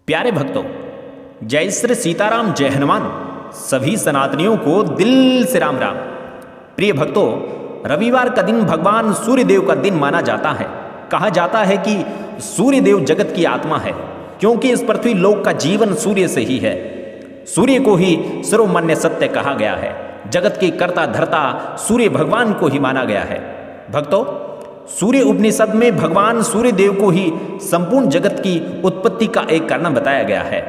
प्यारे भक्तों, जय श्री सीताराम, जय हनुमान। सभी सनातनियों को दिल से राम राम। प्रिय भक्तों, रविवार का दिन भगवान सूर्यदेव का दिन माना जाता है। कहा जाता है कि सूर्यदेव जगत की आत्मा है, क्योंकि इस पृथ्वी लोक का जीवन सूर्य से ही है। सूर्य को ही सर्वमान्य सत्य कहा गया है। जगत के कर्ता धर्ता सूर्य भगवान को ही माना गया है। भक्तों, सूर्य उपनिषद में भगवान सूर्य देव को ही संपूर्ण जगत की उत्पत्ति का एक कारण बताया गया है।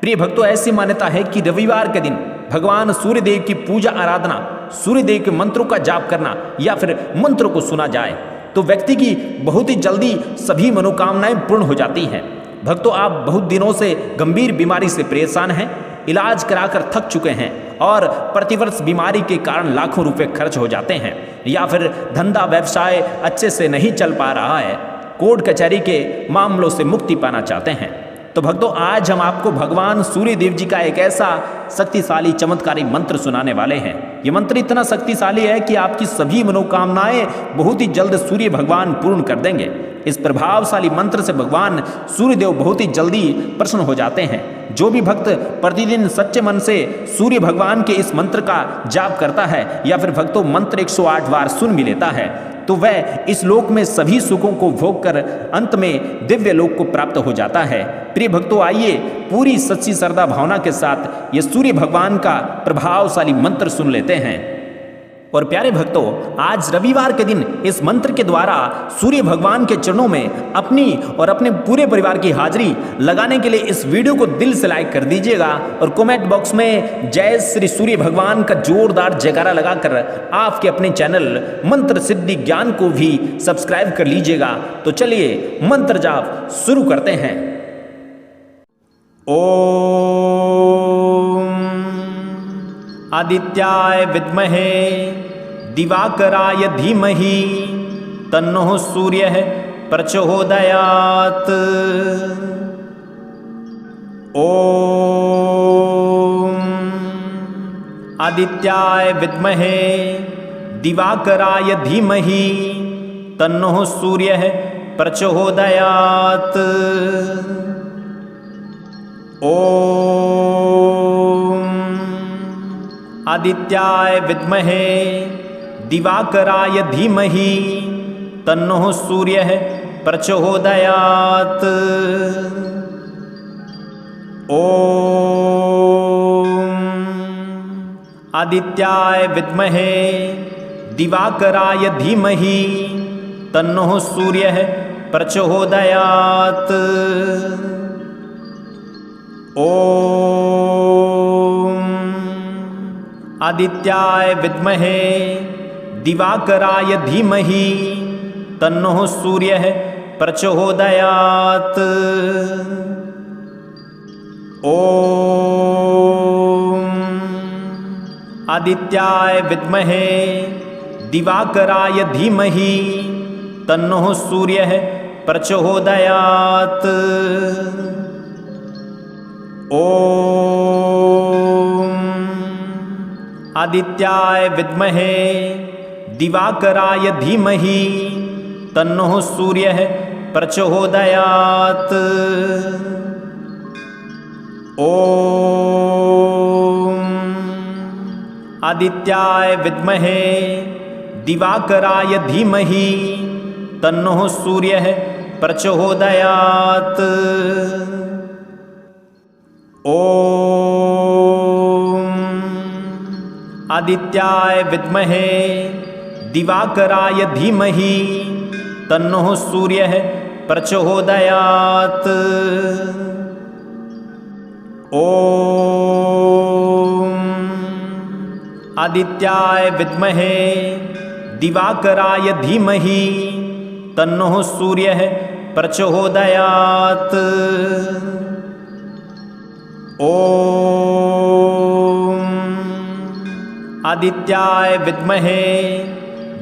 प्रिय भक्तों, ऐसी मान्यता है कि रविवार के दिन भगवान सूर्य देव की पूजा आराधना, सूर्य देव के मंत्रों का जाप करना या फिर मंत्रों को सुना जाए तो व्यक्ति की बहुत ही जल्दी सभी मनोकामनाएं पूर्ण हो जाती हैं। भक्तों, आप बहुत दिनों से गंभीर बीमारी से परेशान हैं, इलाज कराकर थक चुके हैं और प्रतिवर्ष बीमारी के कारण लाखों रुपए खर्च हो जाते हैं, या फिर धंधा व्यवसाय अच्छे से नहीं चल पा रहा है, कोर्ट कचहरी के मामलों से मुक्ति पाना चाहते हैं, तो भक्तों आज हम आपको भगवान सूर्य देव जी का एक ऐसा शक्तिशाली चमत्कारी मंत्र सुनाने वाले हैं। ये मंत्र इतना शक्तिशाली है कि आपकी सभी मनोकामनाएं बहुत ही जल्द सूर्य भगवान पूर्ण कर देंगे। इस प्रभावशाली मंत्र से भगवान सूर्य देव बहुत ही जल्दी प्रसन्न हो जाते हैं। जो भी भक्त प्रतिदिन सच्चे मन से सूर्य भगवान के इस मंत्र का जाप करता है या फिर भक्तों मंत्र 108 बार सुन भी लेता है, तो वह इस लोक में सभी सुखों को भोग कर अंत में दिव्य लोक को प्राप्त हो जाता है। प्रिय भक्तों, आइए पूरी सच्ची श्रद्धा भावना के साथ ये सूर्य भगवान का प्रभावशाली मंत्र सुन लेते हैं। और प्यारे भक्तों, आज रविवार के दिन इस मंत्र के द्वारा सूर्य भगवान के चरणों में अपनी और अपने पूरे परिवार की हाजिरी लगाने के लिए इस वीडियो को दिल से लाइक कर दीजिएगा और कमेंट बॉक्स में जय श्री सूर्य भगवान का जोरदार जयकारा लगाकर आपके अपने चैनल मंत्र सिद्धि ज्ञान को भी सब्सक्राइब कर लीजिएगा। तो चलिए मंत्र जाप शुरू करते हैं। ओम आदित्याय विद्महे दिवाकराय धीमहि तन्नो सूर्यः प्रचोदयात्। ओम आदित्याय विद्महे दिवाकराय धीमहि तन्नो सूर्यः प्रचोदयात्। ओम आदित्याय विद्महे दिवाकराय धीमहि तन्नो सूर्यः प्रचोदयात्। ओम आदित्याय विद्महे दिवाकराय धीमहि तन्नो सूर्यः प्रचोदयात्। ओम आदित्याय विद्महे दिवाकराय धीमहि तन्नो सूर्यः प्रचोदयात्। ओम आदित्याय विद्महे दिवाकराय धीमहि तन्नो सूर्यः प्रचोदयात्। ओम आदित्याय विद्महे दिवाकराय धीमहि तन्नो सूर्यः प्रचोदयात्। ओम आदित्याय विद्महे दिवाकराय धीमहि तन्नो सूर्यः प्रचोदयात्। ओम आदित्याय विद्महे दिवाकराय धीमहि तन्नो सूर्यः प्रचोदयात्। ओम आदित्याय विद्महे दिवाकराय धीमहि तन्नो सूर्यः प्रचोदयात्। ओम आदित्याय विद्महे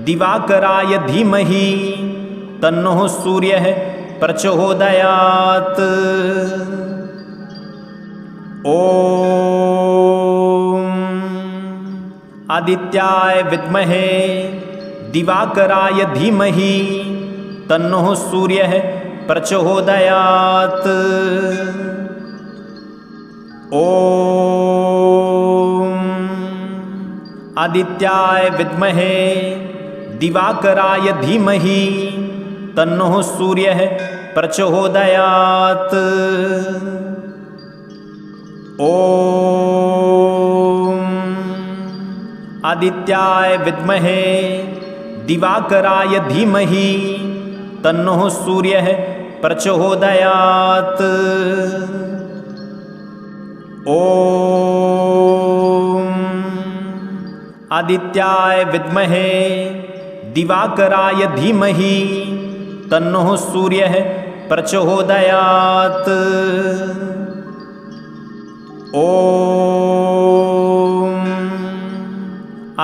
दिवाकराय धीमहि तन्नो सूर्यः प्रचोदयात्। ओम आदित्याय विद्महे दिवाकराय धीमहि तन्नो सूर्यः प्रचोदयात्। ॐ आदित्याय विद्महे दिवाकराय धीमहि तन्नो सूर्यः प्रचोदयात्। ॐ आदित्याय विद्महे दिवाकराय धीमहि तन्नो सूर्यः प्रचोदयात्। ॐ आदित्याय विद्महे दिवाकराय धीमहि तन्नो सूर्यः प्रचोदयात्। ॐ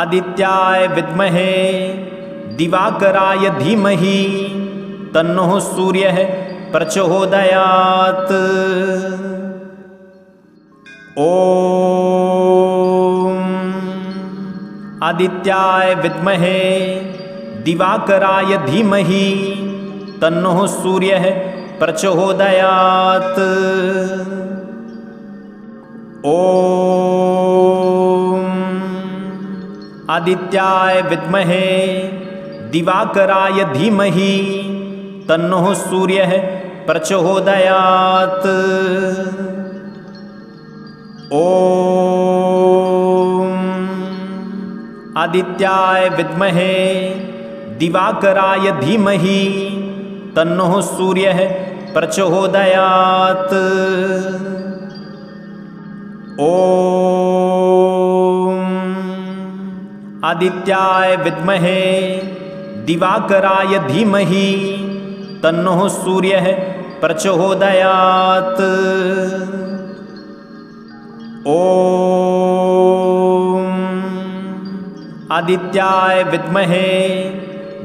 आदित्याय विद्महे दिवाकराय धीमहि तन्नो सूर्यः प्रचोदयात्। ॐ आदित्याय विद्महे दिवाकराय धीमहि तन्नो सूर्यः प्रचोदयात्। ॐ आदित्याय विद्महे दिवाकराय धीमहि तन्नो सूर्यः प्रचोदयात्। ॐ आदित्याय विद्महे दिवाकराय धीमहि तन्नो सूर्यः प्रचोदयात्। ॐ आदित्याय विद्महे दिवाकराय धीमहि तन्नो सूर्यः प्रचोदयात्। ॐ आदित्याय विद्महे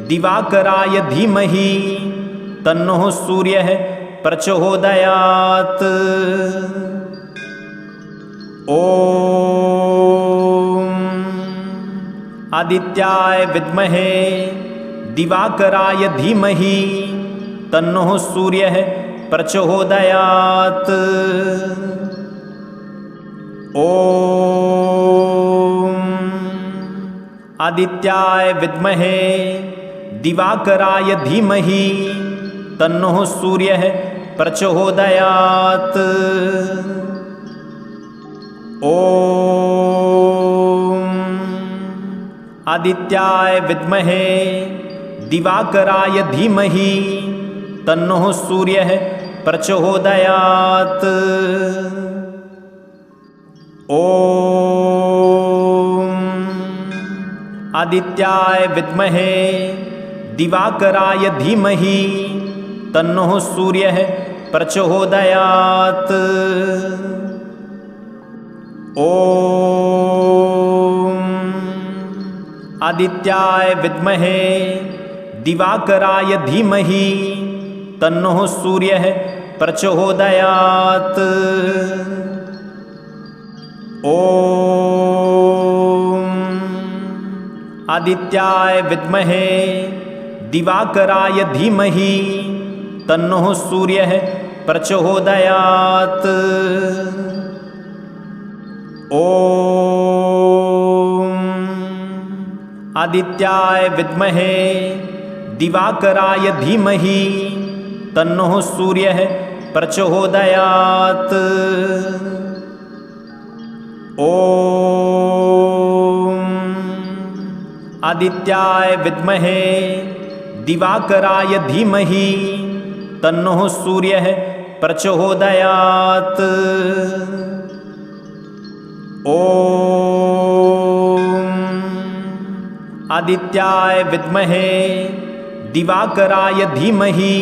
दिवाकराय धीमहि तन्नो सूर्यः प्रचोदयात्। ॐ आदित्याय विद्महे दिवाकराय धीमहि तन्नो सूर्यः प्रचोदयात्। ॐ आदित्याय विद्महे दिवाकराय धीमहि तन्नो सूर्यः प्रचोदयात्। ॐ आदित्याय विद्महे दिवाकराय धीमहि तन्नो सूर्यः प्रचोदयात्। ॐ आदित्याय विद्महे दिवाकराय धीमहि तन्नो सूर्यः प्रचोदयात्। ॐ आदित्याय विद्महे दिवाकराय धीमहि तन्नो सूर्यः प्रचोदयात्। ॐ आदित्याय विद्महे दिवाकराय धीमहि तन्नो सूर्यः प्रचोदयात्। ॐ आदित्याय विद्महे दिवाकराय धीमहि तन्नो सूर्यः प्रचोदयात्। ॐ आदित्याय विद्महे दिवाकराय धीमहि तन्नो सूर्यः प्रचोदयात्। ॐ आदित्याय विद्महे दिवाकराय धीमहि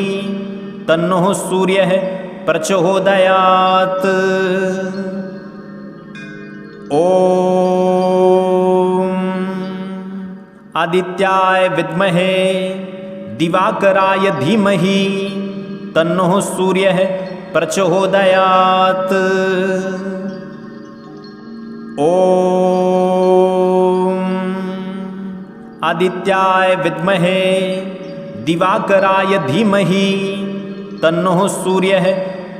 तन्नो सूर्यः प्रचोदयात्। ॐ आदित्याय विद्महे दिवाकराय धीमहि तन्नो सूर्यः प्रचोदयात्। ॐ आदित्याय विद्महे दिवाकराय धीमहि तन्नो सूर्यः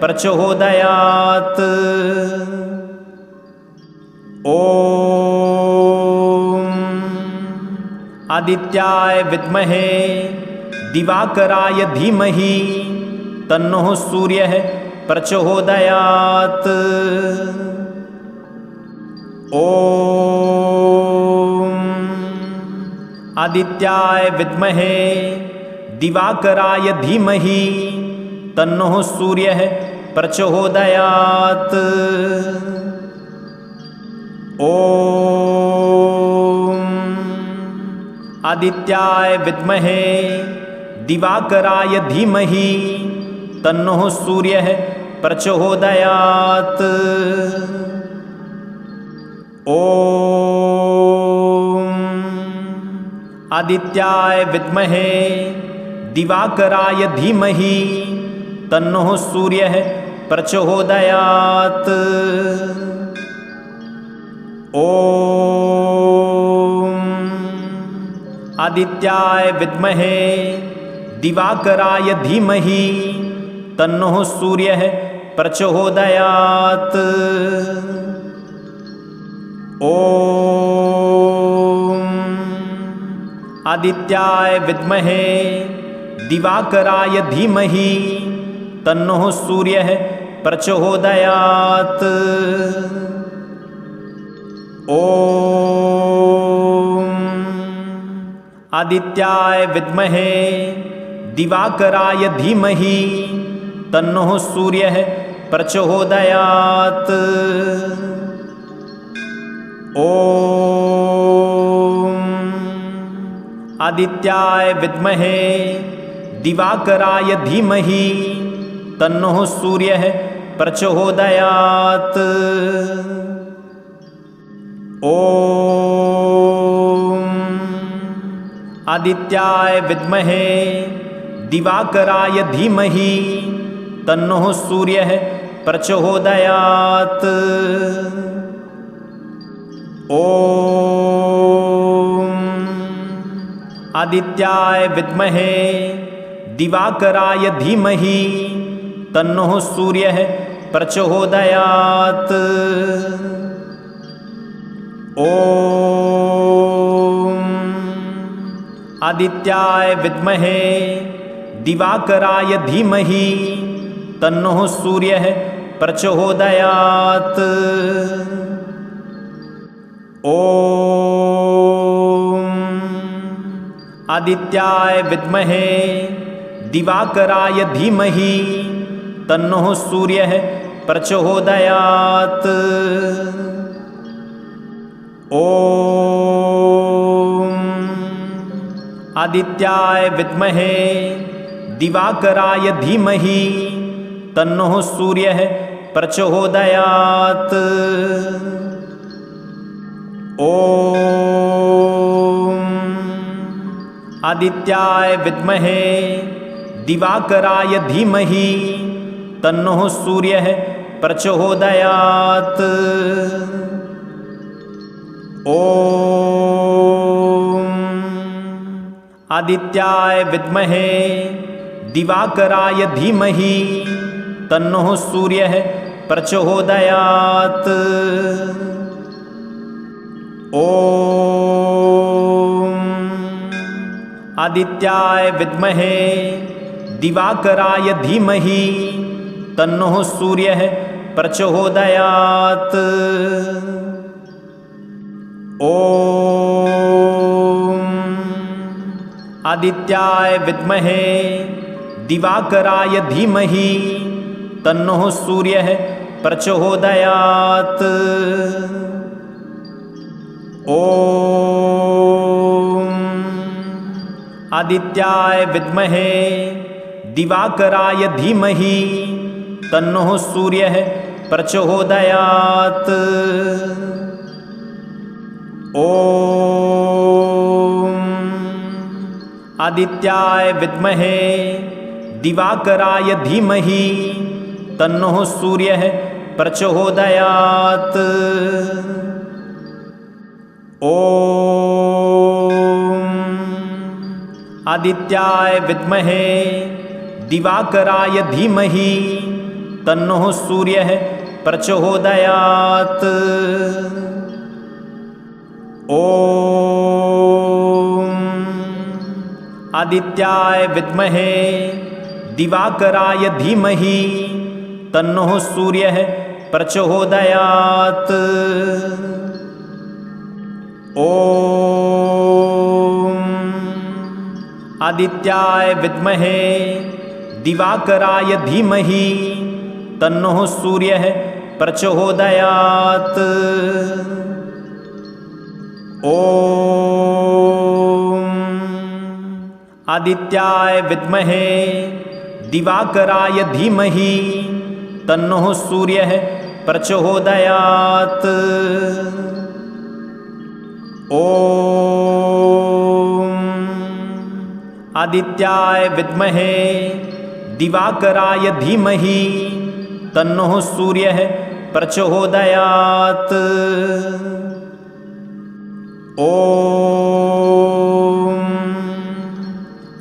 प्रचोदयात्। ॐ आदित्याय विद्महे दिवाकराय धीमहि तन्नो सूर्यः प्रचोदयात्। ॐ आदित्याय विद्महे दिवाकराय धीमहि तन्नो सूर्यः प्रचोदयात्। ॐ आदित्याय विद्महे दिवाकराय धीमहि तन्नो सूर्यः प्रचोदयात्। ॐ आदित्याय विद्महे दिवाकराय धीमहि तन्नो सूर्यः प्रचोदयात्। ॐ आदित्याय विद्महे दिवाकराय धीमहि तन्नो सूर्यः प्रचोदयात्। ॐ आदित्याय विद्महे दिवाकराय धीमहि तन्नो सूर्यः प्रचोदयात्। ॐ आदित्याय विद्महे दिवाकराय धीमहि तन्नो सूर्यः प्रचोदयात्। ॐ आदित्याय विद्महे दिवाकराय धीमहि तन्नो सूर्यः प्रचोदयात्। ॐ आदित्याय विद्महे दिवाकराय धीमहि तन्नो सूर्यः प्रचोदयात्। ॐ आदित्याय विद्महे दिवाकराय धीमहि तन्नो सूर्यः प्रचोदयात्। ॐ आदित्याय विद्महे दिवाकराय धीमहि तन्नो सूर्यः प्रचोदयात्। ॐ आदित्याय विद्महे दिवाकराय धीमहि तन्नो सूर्यः प्रचोदयात्। ॐ आदित्याय विद्महे दिवाकराय धीमहि तन्नो सूर्यः प्रचोदयात्। ॐ आदित्याय विद्महे दिवाकराय धीमहि तन्नो सूर्यः प्रचोदयात्। ॐ आदित्याय विद्महे दिवाकराय धीमहि तन्नो सूर्यः प्रचोदयात्। ॐ आदित्याय विद्महे दिवाकराय धीमहि तन्नो सूर्यः प्रचोदयात्। ॐ आदित्याय विद्महे दिवाकराय धीमहि तन्नो सूर्यः प्रचोदयात्। ॐ आदित्याय विद्महे दिवाकराय धीमहि तन्नो सूर्यः प्रचोदयात्। ॐ आदित्याय विद्महे दिवाकराय धीमहि तन्नो सूर्यः प्रचोदयात्। ॐ आदित्याय विद्महे दिवाकराय धीमहि तन्नो सूर्यः प्रचोदयात्। ॐ आदित्याय विद्महे दिवाकराय धीमहि तन्नो सूर्यः प्रचोदयात्। ॐ आदित्याय विद्महे दिवाकराय धीमहि तन्नो सूर्यः प्रचोदयात्। ॐ आदित्याय विद्महे दिवाकराय धीमहि तन्नो सूर्यः प्रचोदयात्। ॐ आदित्याय विद्महे दिवाकराय धीमहि तन्नो सूर्यः प्रचोदयात्। ॐ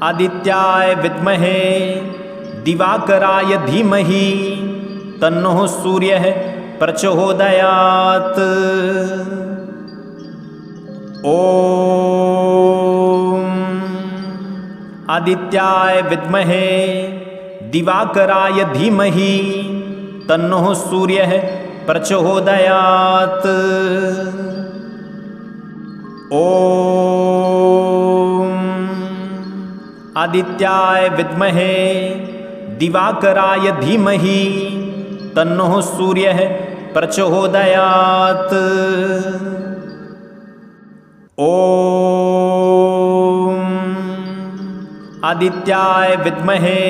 आदित्याय विद्महे दिवाकराय धीमहि तन्नो सूर्यः प्रचोदयात्। ॐ आदित्याय विद्महे दिवाकराय धीमहि तन्नो सूर्यः प्रचोदयात्। ॐ आदित्याय विद्महे दिवाकराय धीमहि तन्नो सूर्यः प्रचोदयात्। ॐ आदित्याय विद्महे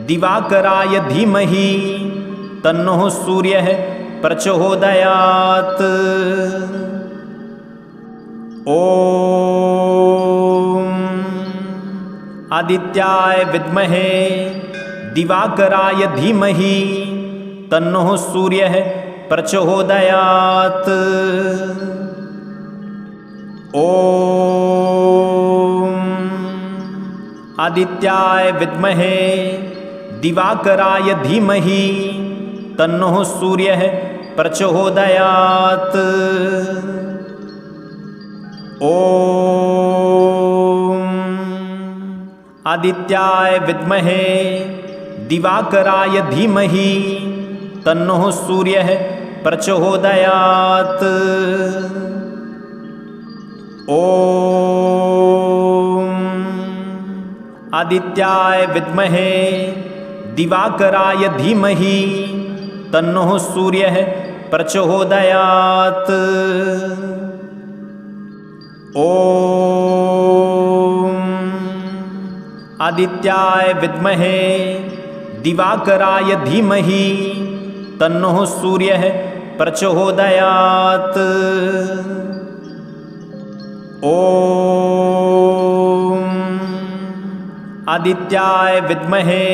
दिवाकराय धीमहि तन्नो सूर्यः प्रचोदयात्। ॐ आदित्याय विद्महे दिवाकराय धीमहि तन्नो सूर्यः प्रचोदयात्। ॐ आदित्याय विद्महे दिवाकराय धीमहि तन्नो सूर्यः प्रचोदयात्। ॐ आदित्याय विद्महे दिवाकराय धीमहि तन्नो सूर्यः प्रचोदयात्। ॐ आदित्याय विद्महे दिवाकराय धीमहि तन्नो सूर्यः प्रचोदयात्। ॐ आदित्याय विद्महे दिवाकराय धीमहि तन्नो सूर्यः प्रचोदयात्। ॐ आदित्याय विद्महे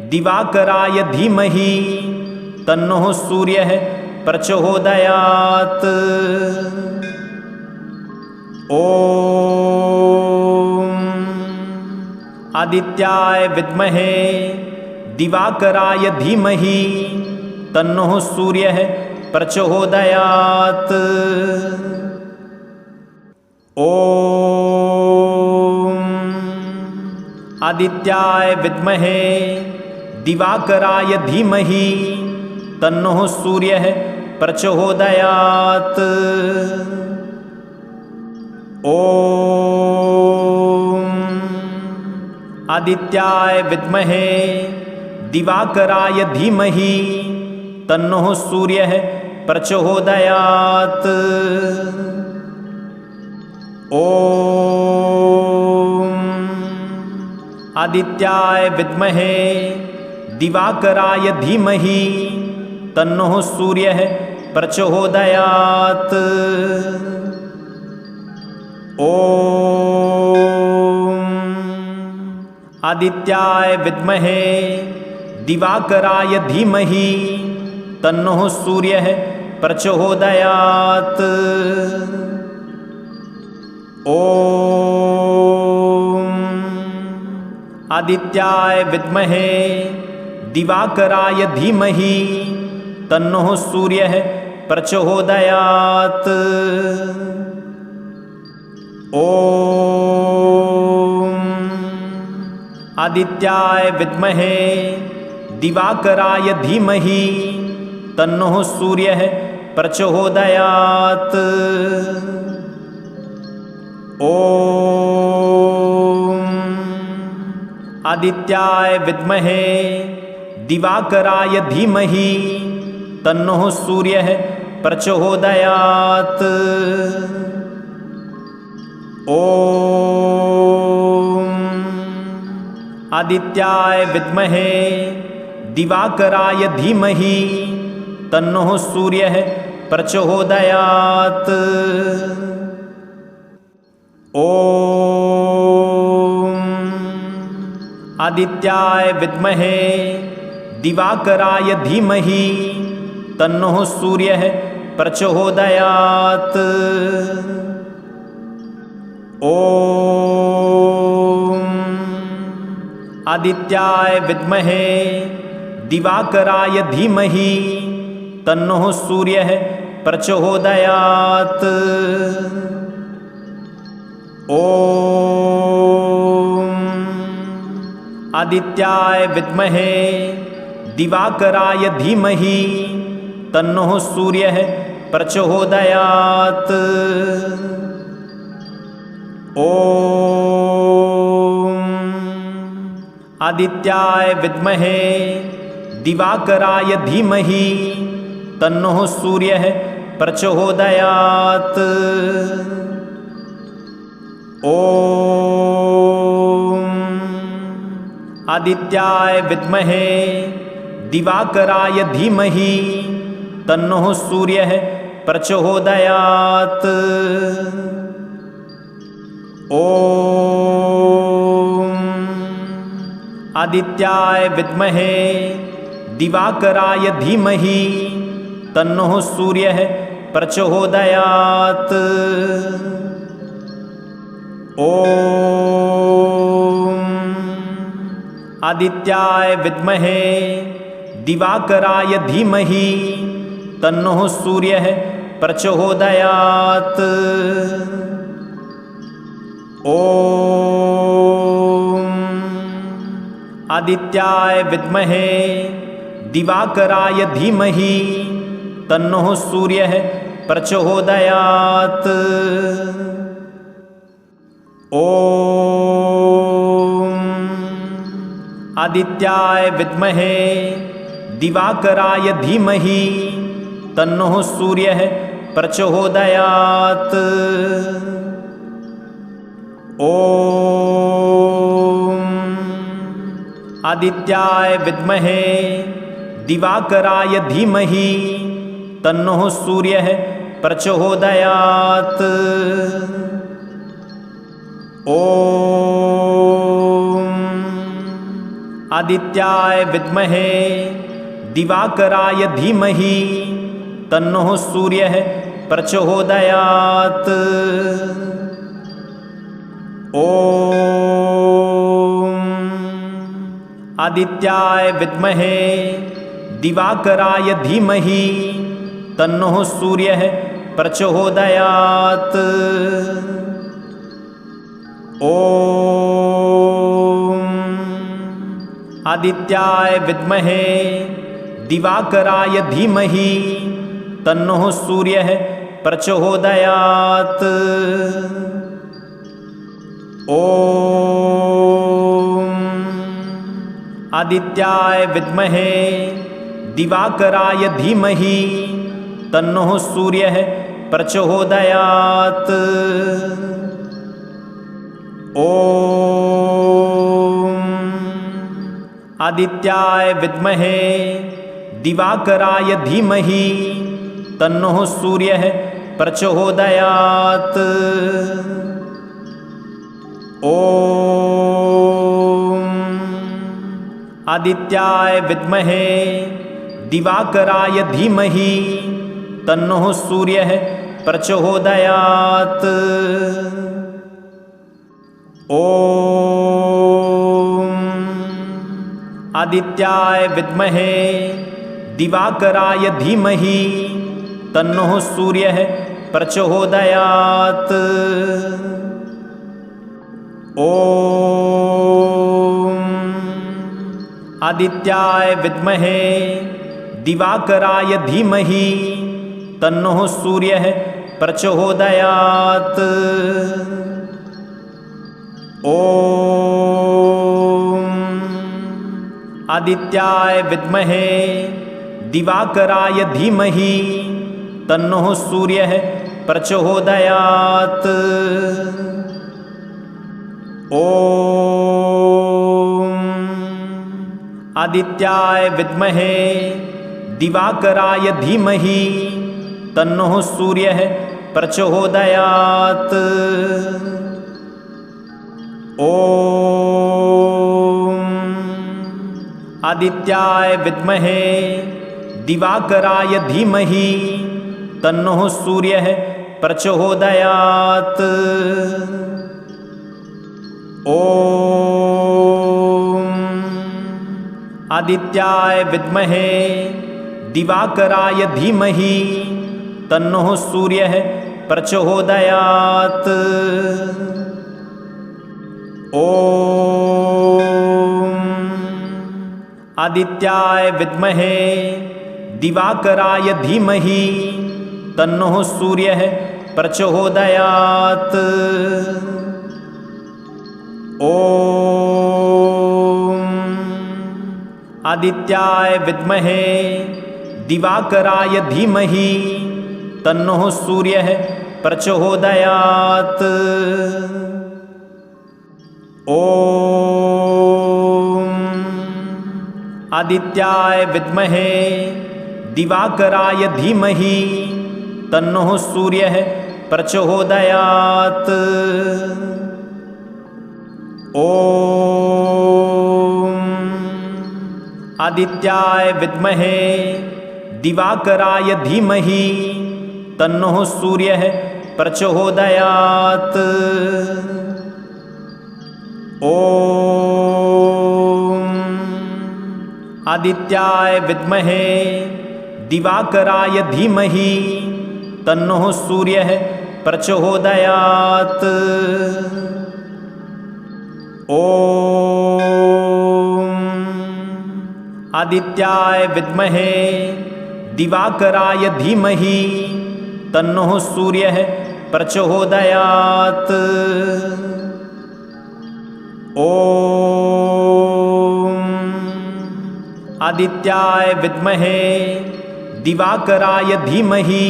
दिवाकराय धीमहि तन्नो सूर्यः प्रचोदयात्। ॐ आदित्याय विद्महे दिवाकराय धीमहि तन्नो सूर्यः प्रचोदयात्। ॐ आदित्याय विद्महे दिवाकराय धीमहि तन्नो सूर्यः प्रचोदयात्। ॐ आदित्याय विद्महे दिवाकराय धीमहि तन्नो सूर्यः प्रचोदयात्। ॐ आदित्याय विद्महे दिवाकराय धीमहि तन्नो सूर्यः प्रचोदयात्। ॐ आदित्याय विद्महे दिवाकराय धीमहि तन्नो सूर्यः प्रचोदयात्। ॐ आदित्याय विद्महे दिवाकराय धीमहि तन्नो सूर्यः प्रचोदयात्। ओम आदित्याय विद्महे दिवाकराय धीमहि तन्नो सूर्यः प्रचोदयात्। ओम आदित्याय विद्महे दिवाकराय धीमहि तन्नो सूर्यः प्रचोदयात्। ओम आदित्याय विद्महे दिवाकराय धीमहि तन्नो सूर्यः प्रचोदयात्। ओम आदित्याय विद्महे दिवाकराय धीमहि तन्नो सूर्यः प्रचोदयात्। ओम आदित्याय विद्महे दिवाकराय धीमहि तन्नो सूर्यः प्रचोदयात्। ओम आदित्याय विद्महे दिवाकराय धीमहि तन्नो सूर्यः प्रचोदयात्। ओम आदित्याय विद्महे दिवाकराय धीमहि तन्नो सूर्यः प्रचोदयात्। ओम आदित्याय विद्महे दिवाकराय धीमहि तन्नो सूर्यः प्रचोदयात्। ओम आदित्याय विद्महे दिवाकराय धीमहि तन्नो सूर्यः प्रचोदयात्। ओम आदित्याय विद्महे दिवाकराय धीमहि तन्नो सूर्यः प्रचोदयात्। ओम आदित्याय विद्महे दिवाकराय धीमहि तन्नो सूर्यः प्रचोदयात्। ओम आदित्याय विद्महे दिवाकराय धीमहि तन्नो सूर्यः प्रचोदयात्। ओम आदित्याय विद्महे दिवाकराय धीमहि तन्नो सूर्यः प्रचोदयात्। ओम आदित्याय विद्महे दिवाकराय धीमहि तन्नो सूर्यः प्रचोदयात्। ओम आदित्याय विद्महे दिवाकराय धीमहि तन्नो सूर्यः प्रचोदयात्। ओम आदित्याय विद्महे दिवाकराय धीमहि तन्नो सूर्यः प्रचोदयात्। ओम आदित्याय विद्महे दिवाकराय धीमहि तन्नो सूर्यः प्रचोदयात्। ओम आदित्याय विद्महे दिवाकराय धीमहि तन्नो सूर्यः प्रचोदयात्। ओम आदित्याय विद्महे दिवाकराय धीमहि तन्नो सूर्यः प्रचोदयात्। ओम आदित्याय विद्महे दिवाकराय धीमहि तन्नो सूर्यः प्रचोदयात्। ओम आदित्याय विद्महे दिवाकराय धीमहि तन्नो सूर्यः प्रचोदयात्। ओम आदित्याय विद्महे दिवाकराय धीमहि तन्नो सूर्यः प्रचोदयात्। ओम आदित्याय विद्महे दिवाकराय धीमहि तन्नो सूर्यः प्रचोदयात्। ओम आदित्याय विद्महे दिवाकराय धीमहि तन्नो सूर्यः प्रचोदयात्। ओम आदित्याय विद्महे दिवाकराय धीमहि तन्नो सूर्यः प्रचोदयात्। ओम आदित्याय विद्महे दिवाकराय धीमहि तन्नो सूर्यः प्रचोदयात्। ओम आदित्याय विद्महे दिवाकराय धीमहि तन्नो सूर्यः प्रचोदयात्। ओम आदित्याय विद्महे दिवाकराय धीमहि तन्नो सूर्यः प्रचोदयात्। ओम आदित्याय विद्महे दिवाकराय धीमहि तन्नो सूर्यः प्रचोदयात्। ओम आदित्याय विद्महे दिवाकराय धीमहि तन्नो सूर्यः प्रचोदयात्। ओम आदित्याय विद्महे दिवाकराय धीमहि तन्नो सूर्यः प्रचोदयात्। ओम आदित्याय विद्महे दिवाकराय धीमहि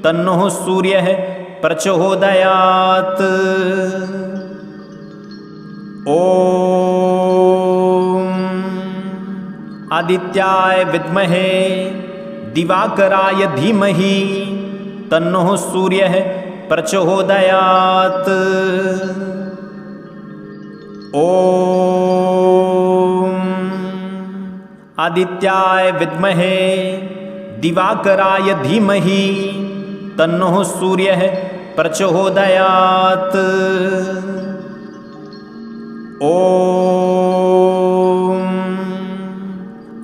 तन्नो सूर्यः प्रचोदयात्। ओम आदित्याय विद्महे दिवाकराय धीमहि तन्नो सूर्यः प्रचोदयात्। ओम आदित्याय विद्महे दिवाकराय धीमहि तन्नो सूर्यः प्रचोदयात्। ओम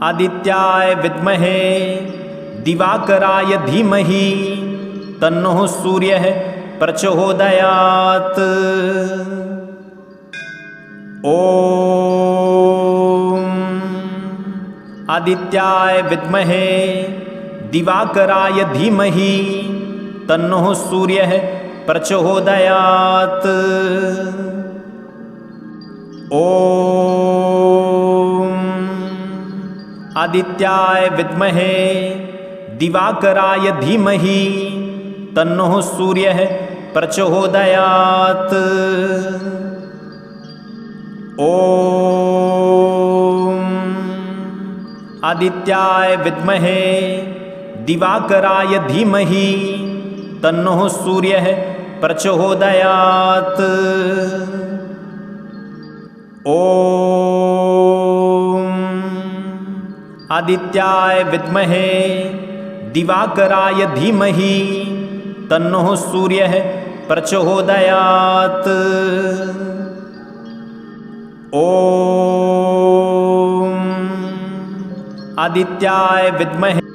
आदित्याय विद्महे दिवाकराय धीमहि तन्नो सूर्यः प्रचोदयात्। ओम आदित्याय विद्महे दिवाकराय धीमहि तन्नो सूर्यः प्रचोदयात्। ओम आदित्याय विद्महे दिवाकराय धीमहि तन्नो सूर्यः प्रचोदयात्। ओम आदित्याय विद्महे दिवाकराय धीमहि तन्नो सूर्यः प्रचोदयात्। ओम आदित्याय विद्महे दिवाकराय धीमहि तन्नो सूर्यः प्रचोदयात्। ओम आदित्याय विद्महे